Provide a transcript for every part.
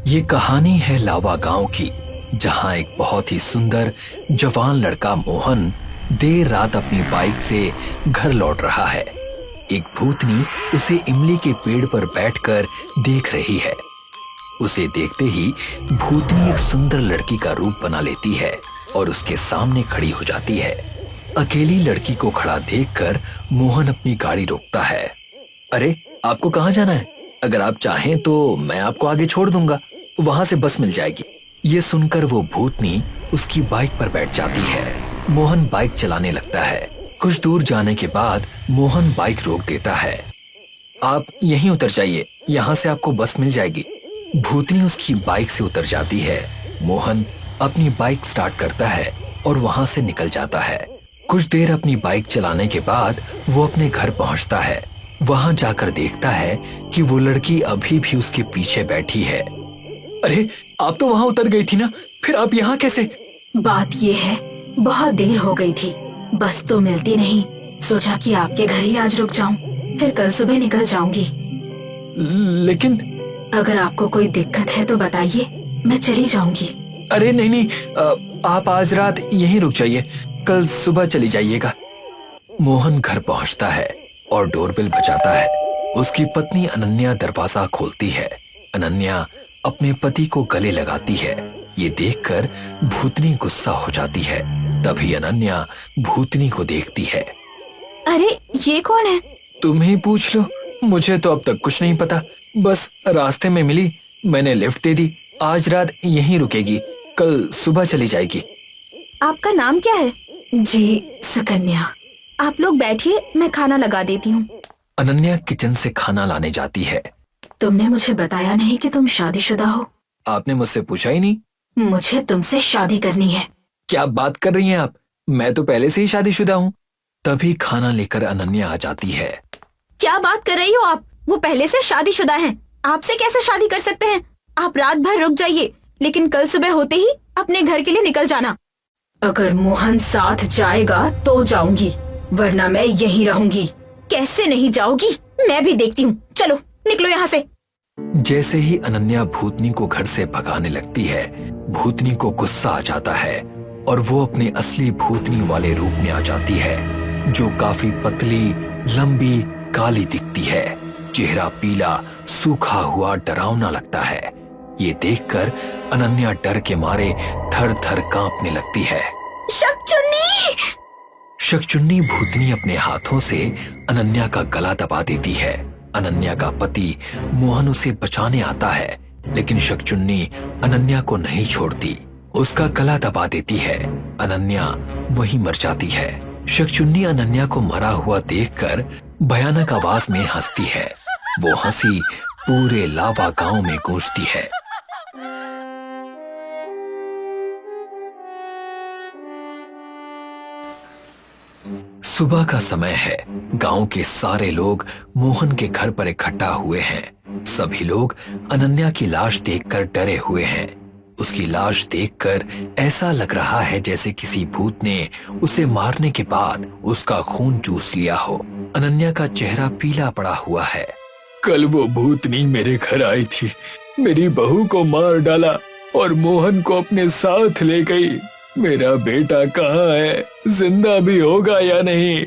ये कहानी है लावा गांव की, जहां एक बहुत ही सुंदर जवान लड़का मोहन देर रात अपनी बाइक से घर लौट रहा है। एक भूतनी उसे इमली के पेड़ पर बैठकर देख रही है। उसे देखते ही भूतनी एक सुंदर लड़की का रूप बना लेती है और उसके सामने खड़ी हो जाती है। अकेली लड़की को खड़ा देखकर मोहन अपनी गाड़ी रोकता है। अरे, आपको कहाँ जाना है? अगर आप चाहें तो मैं आपको आगे छोड़ दूंगा, वहां से बस मिल जाएगी। ये सुनकर वो भूतनी उसकी बाइक पर बैठ जाती है। मोहन बाइक चलाने लगता है। कुछ दूर जाने के बाद मोहन बाइक रोक देता है। आप यहीं उतर जाइए, यहाँ से आपको बस मिल जाएगी। भूतनी उसकी बाइक से उतर जाती है। मोहन अपनी बाइक स्टार्ट करता है और वहां से निकल जाता है। कुछ देर अपनी बाइक चलाने के बाद वो अपने घर पहुंचता है। वहां जाकर देखता है कि वो लड़की अभी भी उसके पीछे बैठी है। अरे, आप तो वहां उतर गई थी ना, फिर आप यहाँ कैसे? बात ये है, बहुत देर हो गई थी, बस तो मिलती नहीं। सोचा कि आपके घर ही आज रुक जाऊं, फिर कल सुबह निकल जाऊंगी। लेकिन अगर आपको कोई दिक्कत है तो बताइए, मैं चली जाऊंगी। अरे नहीं नहीं, आप आज रात यहीं रुक जाइए, कल सुबह चली जाइएगा। मोहन घर पहुंचता है और डोरबेल बजाता है। उसकी पत्नी अनन्या दरवाजा खोलती है। अनन्या अपने पति को गले लगाती है। ये देखकर भूतनी गुस्सा हो जाती है। तभी अनन्या भूतनी को देखती है। अरे, ये कौन है? तुम ही पूछ लो, मुझे तो अब तक कुछ नहीं पता। बस रास्ते में मिली, मैंने लिफ्ट दे दी। आज रात यहीं रुकेगी, कल सुबह चली जाएगी। आपका नाम क्या है? जी, सुकन्या। आप लोग बैठिए, मैं खाना लगा देती हूँ। अनन्या किचन से खाना लाने जाती है। तुमने मुझे बताया नहीं कि तुम शादीशुदा हो। आपने मुझसे पूछा ही नहीं। मुझे तुमसे शादी करनी है। क्या बात कर रही हैं आप? मैं तो पहले से ही शादीशुदा हूँ। तभी खाना लेकर अनन्या आ जाती है। क्या बात कर रही हो आप? वो पहले से शादीशुदा हैं। आपसे कैसे शादी कर सकते हैं? आप रात भर रुक जाइए, लेकिन कल सुबह होते ही अपने घर के लिए निकल जाना। अगर मोहन साथ जाएगा तो जाऊंगी, वरना मैं यहीं रहूंगी। कैसे नहीं जाओगी, मैं भी देखती हूँ। चलो निकलो यहाँ से। जैसे ही अनन्या भूतनी को घर से भगाने लगती है, भूतनी को गुस्सा आ जाता है और वो अपने असली भूतनी वाले रूप में आ जाती है, जो काफी पतली, लंबी, काली दिखती है। चेहरा पीला, सूखा हुआ, डरावना लगता है। ये देखकर अनन्या डर के मारे थर थर कांपने लगती है। शकचुन्नी! शकचुन्नी भूतनी अपने हाथों से अनन्या का गला दबा देती है। अनन्या का पति मोहन उसे बचाने आता है, लेकिन शकचुन्नी अनन्या को नहीं छोड़ती, उसका गला दबा देती है। अनन्या वहीं मर जाती है। शकचुन्नी अनन्या को मरा हुआ देखकर भयानक आवाज में हंसती है। वो हंसी पूरे लावा गांव में गूंजती है। सुबह का समय है। गांव के सारे लोग मोहन के घर पर इकट्ठा हुए हैं। सभी लोग अनन्या की लाश देखकर डरे हुए हैं। उसकी लाश देखकर ऐसा लग रहा है जैसे किसी भूत ने उसे मारने के बाद उसका खून चूस लिया हो। अनन्या का चेहरा पीला पड़ा हुआ है। कल वो भूतनी मेरे घर आई थी, मेरी बहू को मार डाला और मोहन को अपने साथ ले गई। मेरा बेटा कहाँ है? जिंदा भी होगा या नहीं?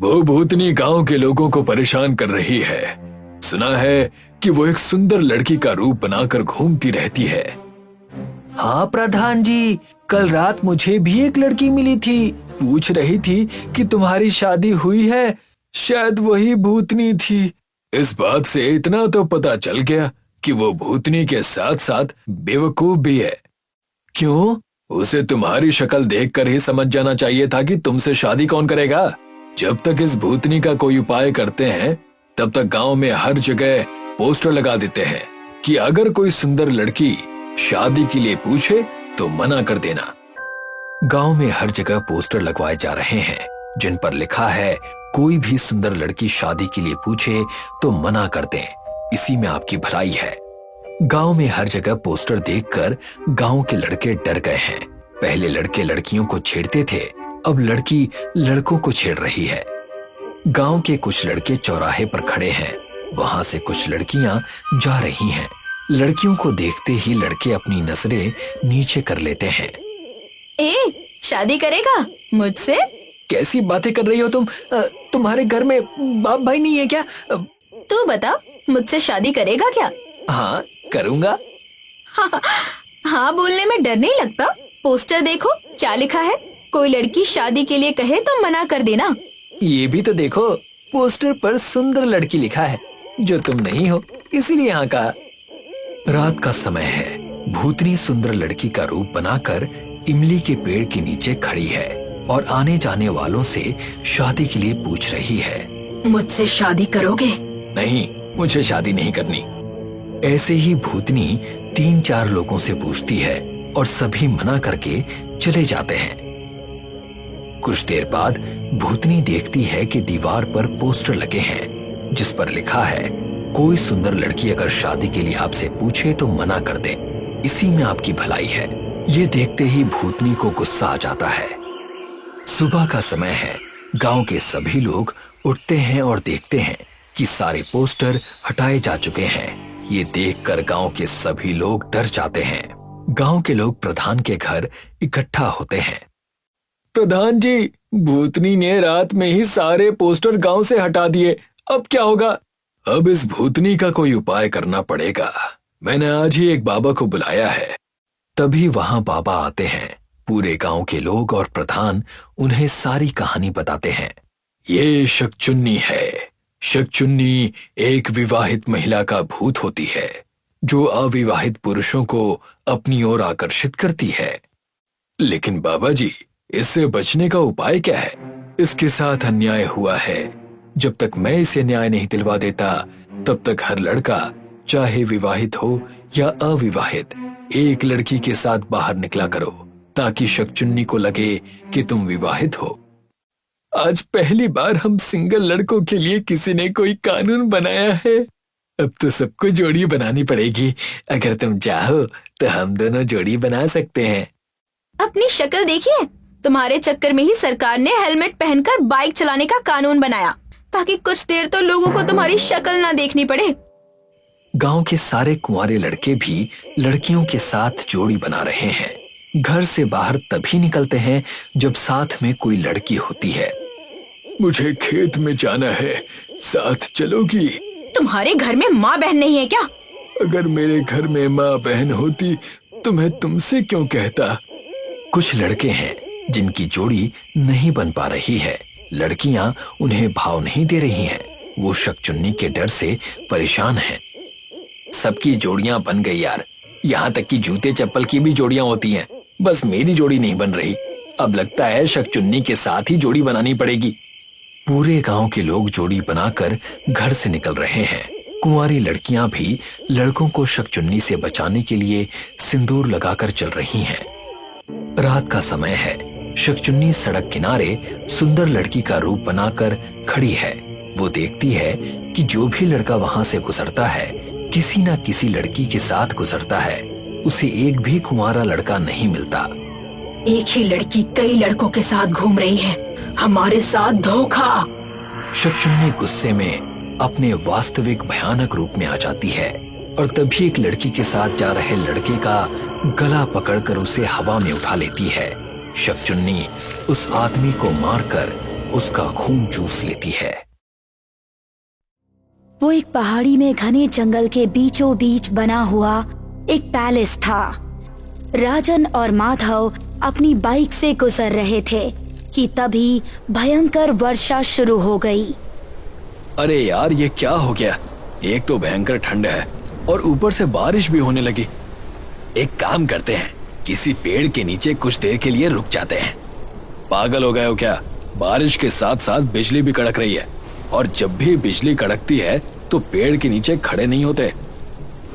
वो भूतनी गांव के लोगों को परेशान कर रही है। सुना है कि वो एक सुंदर लड़की का रूप बनाकर घूमती रहती है। हाँ प्रधान जी, कल रात मुझे भी एक लड़की मिली थी, पूछ रही थी कि तुम्हारी शादी हुई है। शायद वही भूतनी थी। इस बात से इतना तो पता चल गया कि वो भूतनी के साथ साथ बेवकूफ भी है। क्यों? उसे तुम्हारी शक्ल देखकर ही समझ जाना चाहिए था कि तुमसे शादी कौन करेगा। जब तक इस भूतनी का कोई उपाय करते हैं, तब तक गांव में हर जगह पोस्टर लगा देते हैं कि अगर कोई सुंदर लड़की शादी के लिए पूछे तो मना कर देना। गांव में हर जगह पोस्टर लगवाए जा रहे हैं, जिन पर लिखा है कोई भी सुंदर लड़की शादी के लिए पूछे तो मना कर दें, इसी में आपकी भलाई है। गांव में हर जगह पोस्टर देखकर गांव के लड़के डर गए हैं। पहले लड़के लड़कियों को छेड़ते थे, अब लड़की लड़कों को छेड़ रही है। गांव के कुछ लड़के चौराहे पर खड़े हैं, वहां से कुछ लड़कियां जा रही हैं। लड़कियों को देखते ही लड़के अपनी नजरें नीचे कर लेते हैं। शादी करेगा मुझसे? कैसी बातें कर रही हो तुम? तुम्हारे घर में बाप भाई नहीं है क्या? तू बता, मुझसे शादी करेगा क्या? हाँ, करूँगा। हाँ बोलने में डर नहीं लगता? पोस्टर देखो क्या लिखा है। कोई लड़की शादी के लिए कहे तो मना कर देना। ये भी तो देखो, पोस्टर पर सुंदर लड़की लिखा है, जो तुम नहीं हो, इसीलिए यहाँ कहा। रात का समय है। भूतनी सुंदर लड़की का रूप बनाकर इमली के पेड़ के नीचे खड़ी है और आने जाने वालों से शादी के लिए पूछ रही है। मुझसे शादी करोगे? नहीं, मुझे शादी नहीं करनी। ऐसे ही भूतनी 3-4 लोगों से पूछती है और सभी मना करके चले जाते हैं। कुछ देर बाद भूतनी देखती है कि दीवार पर पोस्टर लगे हैं जिस पर लिखा है, कोई सुंदर लड़की अगर शादी के लिए आपसे पूछे तो मना कर दे, इसी में आपकी भलाई है। ये देखते ही भूतनी को गुस्सा आ जाता है। सुबह का समय है। गांव के सभी लोग उठते हैं और देखते हैं कि सारे पोस्टर हटाए जा चुके हैं। ये देखकर गांव के सभी लोग डर जाते हैं। गांव के लोग प्रधान के घर इकट्ठा होते हैं। प्रधान जी, भूतनी ने रात में ही सारे पोस्टर गांव से हटा दिए, अब क्या होगा? अब इस भूतनी का कोई उपाय करना पड़ेगा। मैंने आज ही एक बाबा को बुलाया है। तभी वहां बाबा आते हैं। पूरे गांव के लोग और प्रधान उन्हें सारी कहानी बताते हैं। ये शकचुन्नी है। शकचुन्नी एक विवाहित महिला का भूत होती है, जो अविवाहित पुरुषों को अपनी ओर आकर्षित करती है। लेकिन बाबा जी, इससे बचने का उपाय क्या है? इसके साथ अन्याय हुआ है। जब तक मैं इसे न्याय नहीं दिलवा देता, तब तक हर लड़का, चाहे विवाहित हो या अविवाहित, एक लड़की के साथ बाहर निकला करो, ताकि शकचुन्नी को लगे कि तुम विवाहित हो। आज पहली बार हम सिंगल लड़कों के लिए किसी ने कोई कानून बनाया है। अब तो सबको जोड़ी बनानी पड़ेगी। अगर तुम चाहो तो हम दोनों जोड़ी बना सकते हैं। अपनी शक्ल देखिए, तुम्हारे चक्कर में ही सरकार ने हेलमेट पहनकर बाइक चलाने का कानून बनाया, ताकि कुछ देर तो लोगों को तुम्हारी शक्ल ना देखनी पड़े। गांव के सारे कुंवारे लड़के भी लड़कियों के साथ जोड़ी बना रहे हैं। घर से बाहर तभी निकलते हैं जब साथ में कोई लड़की होती है। मुझे खेत में जाना है, साथ चलोगी? तुम्हारे घर में माँ बहन नहीं है क्या? अगर मेरे घर में माँ बहन होती तो मैं तुमसे क्यों कहता? कुछ लड़के हैं जिनकी जोड़ी नहीं बन पा रही है। लड़कियां उन्हें भाव नहीं दे रही हैं। वो शकचुन्नी के डर से परेशान हैं। सबकी जोड़ियां बन गई यार, यहाँ तक कि जूते चप्पल की भी जोड़ियां होती हैं। बस मेरी जोड़ी नहीं बन रही। अब लगता है शकचुन्नी के साथ ही जोड़ी बनानी पड़ेगी। पूरे गांव के लोग जोड़ी बनाकर घर से निकल रहे हैं। कुंवारी लड़कियां भी लड़कों को शकचुन्नी से बचाने के लिए सिंदूर लगाकर चल रही हैं। रात का समय है। शकचुन्नी सड़क किनारे सुंदर लड़की का रूप बनाकर खड़ी है। वो देखती है कि जो भी लड़का वहां से गुजरता है, किसी न किसी लड़की के साथ गुजरता है। उसे एक भी कुंवारा लड़का नहीं मिलता। एक ही लड़की कई लड़कों के साथ घूम रही है, हमारे साथ धोखा। शकचुन्नी गुस्से में अपने वास्तविक भयानक रूप में आ जाती है और तभी एक लड़की के साथ जा रहे लड़के का गला पकड़कर उसे हवा में उठा लेती है। शकचुन्नी उस आदमी को मारकर उसका खून चूस लेती है। वो एक पहाड़ी में घने जंगल के बीचों बीच बना हुआ एक पैलेस था। राजन और माधव अपनी बाइक से गुजर रहे थे कि तभी भयंकर वर्षा शुरू हो गई। अरे यार, ये क्या हो गया? एक तो भयंकर ठंड है और ऊपर से बारिश भी होने लगी। एक काम करते हैं, किसी पेड़ के नीचे कुछ देर के लिए रुक जाते हैं। पागल हो गए हो क्या? बारिश के साथ साथ बिजली भी कड़क रही है, और जब भी बिजली कड़कती है तो पेड़ के नीचे खड़े नहीं होते।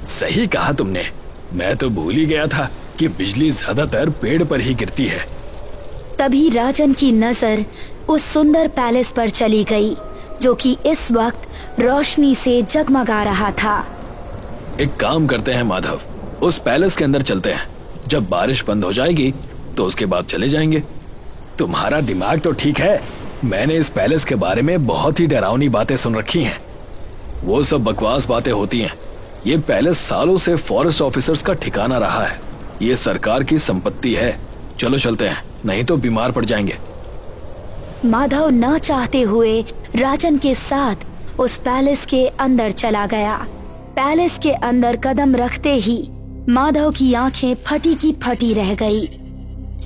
सही कहा तुमने, मैं तो भूल ही गया था कि बिजली ज्यादातर पेड़ पर ही गिरती है। तभी राजन की नजर उस सुंदर पैलेस पर चली गई, जो कि इस वक्त रोशनी से जगमगा रहा था। एक काम करते हैं माधव, उस पैलेस के अंदर चलते हैं। जब बारिश बंद हो जाएगी तो उसके बाद चले जाएंगे। तुम्हारा दिमाग तो ठीक है। मैंने इस पैलेस के बारे में बहुत ही डरावनी बातें सुन रखी हैं। वो सब बकवास बातें होती हैं। ये पैलेस सालों से फॉरेस्ट ऑफिसर्स का ठिकाना रहा है। ये सरकार की संपत्ति है। चलो चलते हैं, नहीं तो बीमार पड़ जाएंगे। माधव न चाहते हुए राजन के साथ उस पैलेस के अंदर चला गया। पैलेस के अंदर कदम रखते ही माधव की आंखें फटी की फटी रह गई।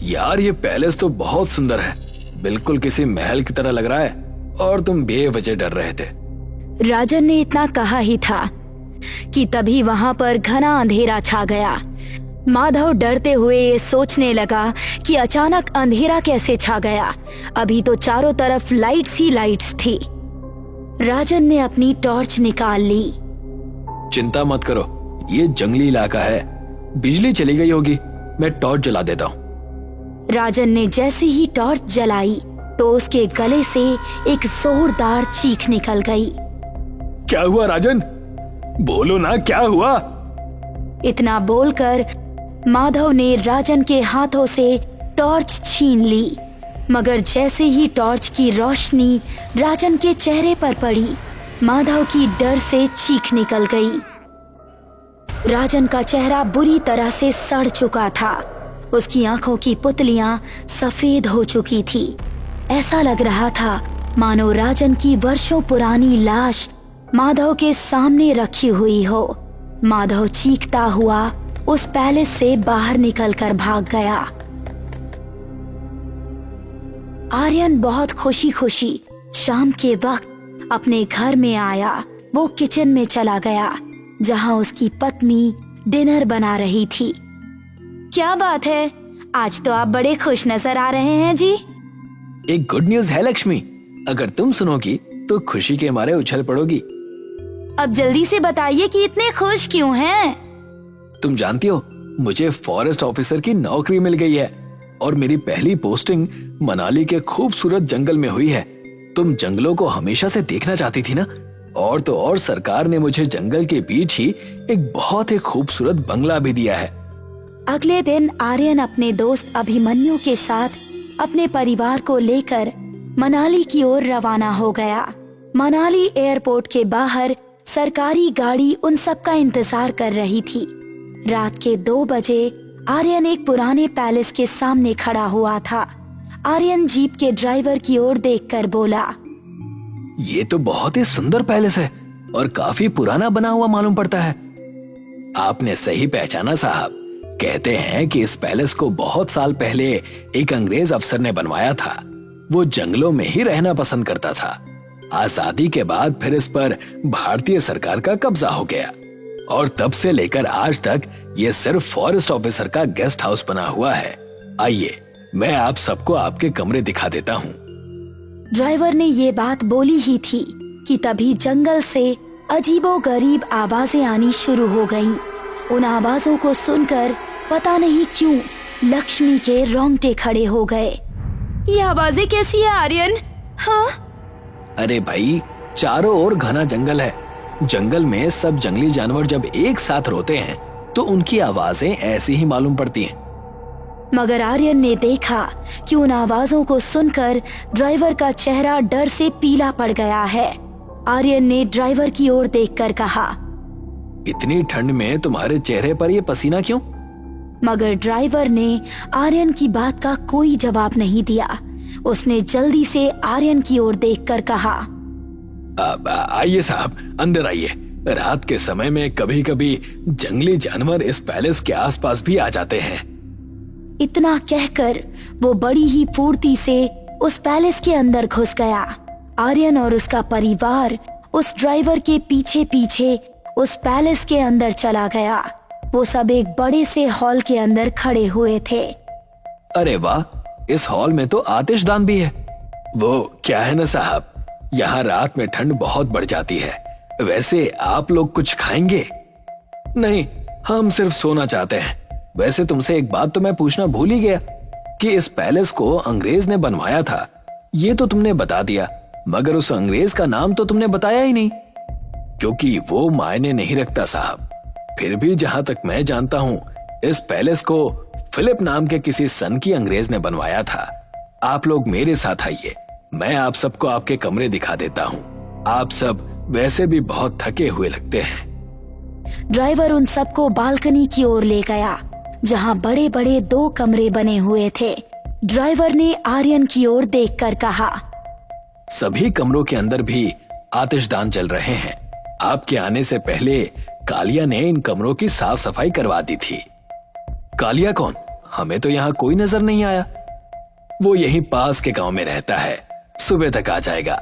यार ये पैलेस तो बहुत सुंदर है, बिल्कुल किसी महल की तरह लग रहा है। और तुम बेवजह डर रहे थे। राजन ने इतना कहा ही था कि तभी वहां पर घना अंधेरा छा गया। माधव डरते हुए ये सोचने लगा कि अचानक अंधेरा कैसे छा गया। अभी तो चारों तरफ लाइट्स ही लाइट्स थी। राजन ने अपनी टॉर्च निकाल ली। चिंता मत करो, ये जंगली इलाका है, बिजली चली गई होगी, मैं टॉर्च जला देता हूँ। राजन ने जैसे ही टॉर्च जलाई तो उसके गले से एक जोरदार चीख निकल गई। क्या हुआ राजन? बोलो ना, क्या हुआ? इतना बोलकर माधव ने राजन के हाथों से टॉर्च छीन ली, मगर जैसे ही टॉर्च की रोशनी राजन के चेहरे पर पड़ी, माधव की डर से चीख निकल गई। राजन का चेहरा बुरी तरह से सड़ चुका था। उसकी आंखों की पुतलियां सफेद हो चुकी थी। ऐसा लग रहा था मानो राजन की वर्षों पुरानी लाश माधव के सामने रखी हुई हो। माधव चीखता हुआ उस पैलेस से बाहर निकलकर भाग गया। आर्यन बहुत खुशी खुशी शाम के वक्त अपने घर में आया। वो किचन में चला गया जहां उसकी पत्नी डिनर बना रही थी। क्या बात है, आज तो आप बड़े खुश नजर आ रहे हैं जी। एक गुड न्यूज है लक्ष्मी, अगर तुम सुनोगी तो खुशी के मारे उछल पड़ोगी। अब जल्दी से बताइए कि इतने खुश क्यों हैं? तुम जानती हो, मुझे फॉरेस्ट ऑफिसर की नौकरी मिल गई है और मेरी पहली पोस्टिंग मनाली के खूबसूरत जंगल में हुई है। तुम जंगलों को हमेशा से देखना चाहती थी ना, और तो और सरकार ने मुझे जंगल के बीच ही एक बहुत ही खूबसूरत बंगला भी दिया है। अगले दिन आर्यन अपने दोस्त अभिमन्यु के साथ अपने परिवार को लेकर मनाली की ओर रवाना हो गया। मनाली एयरपोर्ट के बाहर सरकारी गाड़ी उन सब का इंतजार कर रही थी। रात के 2 बजे आर्यन एक पुराने पैलेस के सामने खड़ा हुआ था। आर्यन जीप के ड्राइवर की ओर देखकर बोला, ये तो बहुत ही सुंदर पैलेस है और काफी पुराना बना हुआ मालूम पड़ता है। आपने सही पहचाना साहब। कहते हैं कि इस पैलेस को बहुत साल पहले एक अंग्रेज अफसर ने बनवाया था। वो जंगलों में ही रहना पसंद करता था। आजादी के बाद फिर इस पर भारतीय सरकार का कब्जा हो गया और तब से लेकर आज तक ये सिर्फ फॉरेस्ट ऑफिसर का गेस्ट हाउस बना हुआ है। आइए, मैं आप सबको आपके कमरे दिखा देता हूँ। ड्राइवर ने ये बात बोली ही थी कि तभी जंगल से अजीबोगरीब आवाजें आनी शुरू हो गईं। उन आवाजों को सुनकर पता नहीं क्यों लक्ष्मी के रोंगटे खड़े हो गए। ये आवाजें कैसी है आर्यन? हाँ? अरे भाई, चारों ओर घना जंगल है। जंगल में सब जंगली जानवर जब एक साथ रोते हैं तो उनकी आवाजें ऐसी ही मालूम पड़ती हैं। मगर आर्यन ने देखा कि उन आवाजों को सुनकर ड्राइवर का चेहरा डर से पीला पड़ गया है। आर्यन ने ड्राइवर की ओर देखकर कहा, इतनी ठंड में तुम्हारे चेहरे पर ये पसीना क्यों? मगर ड्राइवर ने आर्यन की बात का कोई जवाब नहीं दिया। उसने जल्दी से आर्यन की ओर देखकर कहा, आइए साहब, अंदर आइए। रात के समय में कभी कभी जंगली जानवर इस पैलेस के आसपास भी आ जाते हैं। इतना कहकर वो बड़ी ही फुर्ती से उस पैलेस के अंदर घुस गया। आर्यन और उसका परिवार उस ड्राइवर के पीछे पीछे उस पैलेस के अंदर चला गया। वो सब एक बड़े से हॉल के अंदर खड़े हुए थे। अरे वाह, इस हॉल में तो आतिशदान भी है। वो क्या है ना साहब, यहाँ रात में ठंड बहुत बढ़ जाती है। वैसे आप लोग कुछ खाएंगे? नहीं, हम सिर्फ सोना चाहते हैं। वैसे तुमसे एक बात तो मैं पूछना भूल ही गया कि इस पैलेस को अंग्रेज ने बनवाया था। ये तो तुमने बता दिया, मगर उस अंग्रेज का नाम तो तुमने बताया ही नहीं, क्योंकि वो मायने नहीं रखता साहब। फिर भी जहां तक मैं जानता हूं, इस पैलेस को फिलिप नाम के किसी सन की अंग्रेज ने बनवाया था। आप लोग मेरे साथ आइए, मैं आप सबको आपके कमरे दिखा देता हूँ। आप सब वैसे भी बहुत थके हुए लगते हैं। ड्राइवर उन सबको बालकनी की ओर ले गया, जहां बड़े बड़े 2 कमरे बने हुए थे। ड्राइवर ने आर्यन की ओर देखकर कहा, सभी कमरों के अंदर भी आतिशदान जल रहे हैं। आपके आने से पहले कालिया ने इन कमरों की साफ सफाई करवा दी थी। कालिया कौन? हमें तो यहाँ कोई नजर नहीं आया। वो यहीं पास के गांव में रहता है, सुबह तक आ जाएगा।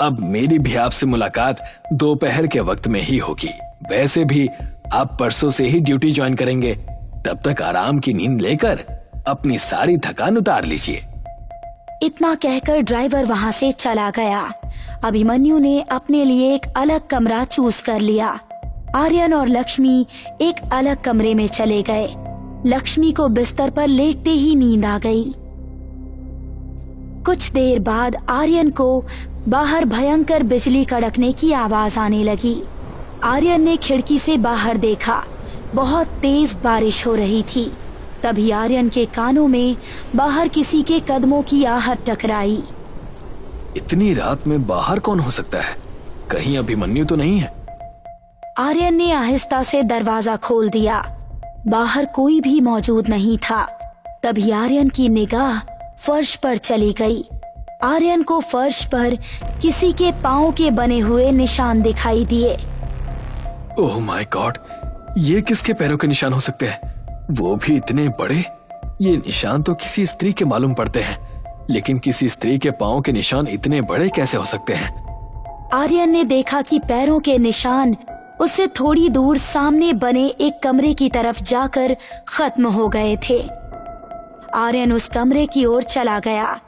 अब मेरी भी आपसे मुलाकात दोपहर के वक्त में ही होगी। वैसे भी आप परसों से ही ड्यूटी ज्वाइन करेंगे, तब तक आराम की नींद लेकर अपनी सारी थकान उतार लीजिए। इतना कहकर ड्राइवर वहां से चला गया। अभिमन्यु ने अपने लिए एक अलग कमरा चूज कर लिया। आर्यन और लक्ष्मी एक अलग कमरे में चले गए। लक्ष्मी को बिस्तर पर लेटते ही नींद आ गई। कुछ देर बाद आर्यन को बाहर भयंकर बिजली कड़कने की आवाज आने लगी। आर्यन ने खिड़की से बाहर देखा। बहुत तेज बारिश हो रही थी। तभी आर्यन के कानों में बाहर किसी के कदमों की आहट टकराई। इतनी रात में बाहर कौन हो सकता है? कहीं अभिमन्यु तो नहीं है? आर्यन ने आहिस्ता से दरवाजा खोल दिया। बाहर कोई भी मौजूद नहीं था। तभी आर्यन की निगाह फर्श पर चली गई। आर्यन को फर्श पर किसी के पांव के बने हुए निशान दिखाई दिए। ओह माय गॉड, ये किसके पैरों के निशान हो सकते हैं? वो भी इतने बड़े। ये निशान तो किसी स्त्री के मालूम पड़ते हैं, लेकिन किसी स्त्री के पांव के निशान इतने बड़े कैसे हो सकते हैं? आर्यन ने देखा कि पैरों के निशान उससे थोड़ी दूर सामने बने एक कमरे की तरफ जाकर खत्म हो गए थे। आर्यन उस कमरे की ओर चला गया।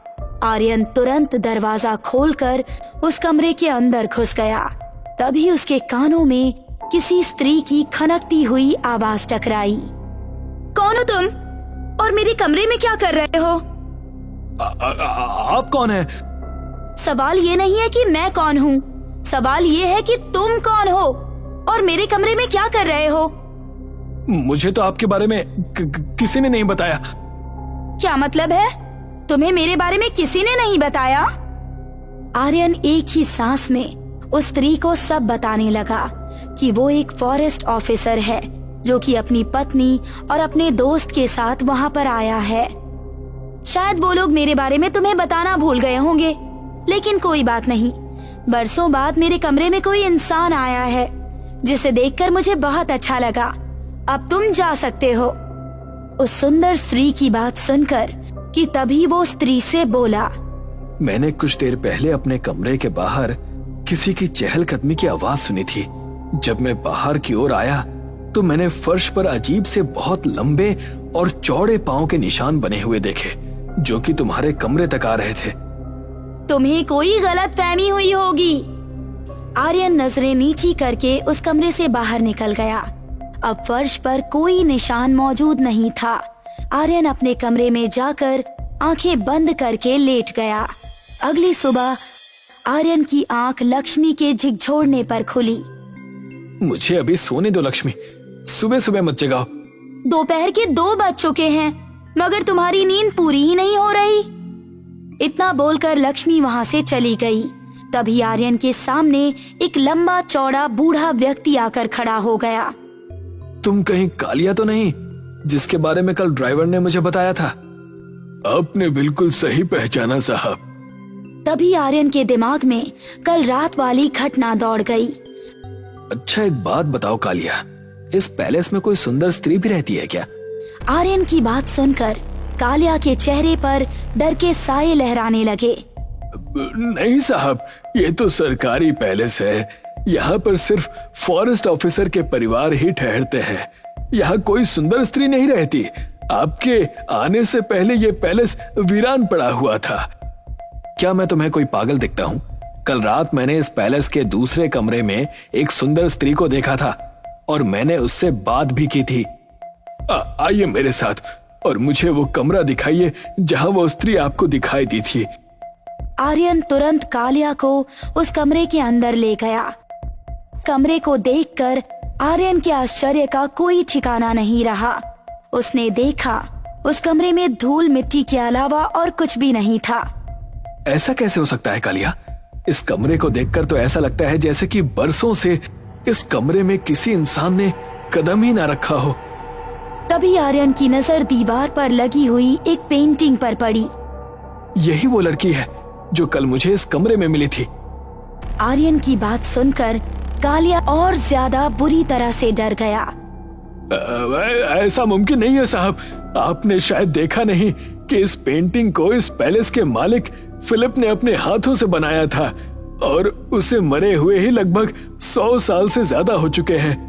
आर्यन तुरंत दरवाजा खोलकर उस कमरे के अंदर घुस गया। तभी उसके कानों में किसी स्त्री की खनकती हुई आवाज टकराई। कौन हो तुम? और मेरे कमरे में क्या कर रहे हो? आप कौन है? सवाल ये नहीं है कि मैं कौन हूँ, सवाल ये है कि तुम कौन हो और मेरे कमरे में क्या कर रहे हो? मुझे तो आपके बारे में किसी ने नहीं बताया। क्या मतलब है? तुम्हें मेरे बारे में किसी ने नहीं बताया? आर्यन एक ही सांस में उस स्त्री को सब बताने लगा कि वो एक फॉरेस्ट ऑफिसर है जो कि अपनी पत्नी और अपने दोस्त के साथ वहाँ पर आया है। शायद वो लोग मेरे बारे में तुम्हें बताना भूल गए होंगे, लेकिन कोई बात नहीं। बरसों बाद मेरे कमरे में कोई इंसान आया है जिसे देखकर मुझे बहुत अच्छा लगा। अब तुम जा सकते हो। उस सुंदर स्त्री की बात सुनकर कि तभी वो स्त्री से बोला, मैंने कुछ देर पहले अपने कमरे के बाहर किसी की चहलकदमी की आवाज सुनी थी। जब मैं बाहर की ओर आया तो मैंने फर्श पर अजीब से बहुत लंबे और चौड़े पांव के निशान बने हुए देखे, जो कि तुम्हारे कमरे तक आ रहे थे। तुम्हें कोई गलत फहमी हुई होगी। आर्यन नजरें नीची करके उस कमरे से बाहर निकल गया। अब फर्श पर कोई निशान मौजूद नहीं था। आर्यन अपने कमरे में जाकर आंखें बंद करके लेट गया। अगली सुबह आर्यन की आंख लक्ष्मी के झिकझोरने पर खुली। मुझे अभी सोने दो लक्ष्मी, सुबह सुबह मत जगाओ। दोपहर के 2 बज चुके हैं मगर तुम्हारी नींद पूरी ही नहीं हो रही। इतना बोलकर लक्ष्मी वहां से चली गई। तभी आर्यन के सामने एक लंबा चौड़ा बूढ़ा व्यक्ति आकर खड़ा हो गया। तुम कहीं कालिया तो नहीं, जिसके बारे में कल ड्राइवर ने मुझे बताया था? आपने बिल्कुल सही पहचाना साहब। तभी आर्यन के दिमाग में कल रात वाली घटना दौड़ गई। अच्छा एक बात बताओ कालिया, इस पैलेस में कोई सुंदर स्त्री भी रहती है क्या? आर्यन की बात सुनकर कालिया के चेहरे पर डर के साए लहराने लगे। नहीं साहब, ये तो सरकारी पैलेस है। यहाँ पर सिर्फ फॉरेस्ट ऑफिसर के परिवार ही ठहरते हैं। यहाँ कोई सुंदर स्त्री नहीं रहती। आपके आने से पहले ये पैलेस वीरान पड़ा हुआ था। क्या मैं तुम्हें कोई पागल दिखता हूँ? कल रात मैंने इस पैलेस के दूसरे कमरे में एक सुंदर स्त्री को देखा था और मैंने उससे बात भी की थी। आइए मेरे साथ और मुझे वो कमरा दिखाइए जहां वो स्त्री आपको दिखाई दी थी। आर्यन तुरंत कालिया को उस कमरे के अंदर ले गया। कमरे को देखकर आर्यन के आश्चर्य का कोई ठिकाना नहीं रहा। उसने देखा उस कमरे में धूल मिट्टी के अलावा और कुछ भी नहीं था। ऐसा कैसे हो सकता है कालिया? इस कमरे को देखकर तो ऐसा लगता है जैसे कि बरसों से इस कमरे में किसी इंसान ने कदम ही ना रखा हो। तभी आर्यन की नजर दीवार पर लगी हुई एक पेंटिंग पर पड़ी। यही वो लड़की है जो कल मुझे इस कमरे में मिली थी। आर्यन की बात सुनकर कालिया और ज्यादा बुरी तरह से डर गया। ऐसा मुमकिन नहीं है साहब। आपने शायद देखा नहीं कि इस पेंटिंग को इस पैलेस के मालिक फिलिप ने अपने हाथों से बनाया था और उसे मरे हुए ही लगभग 100 साल से ज्यादा हो चुके हैं।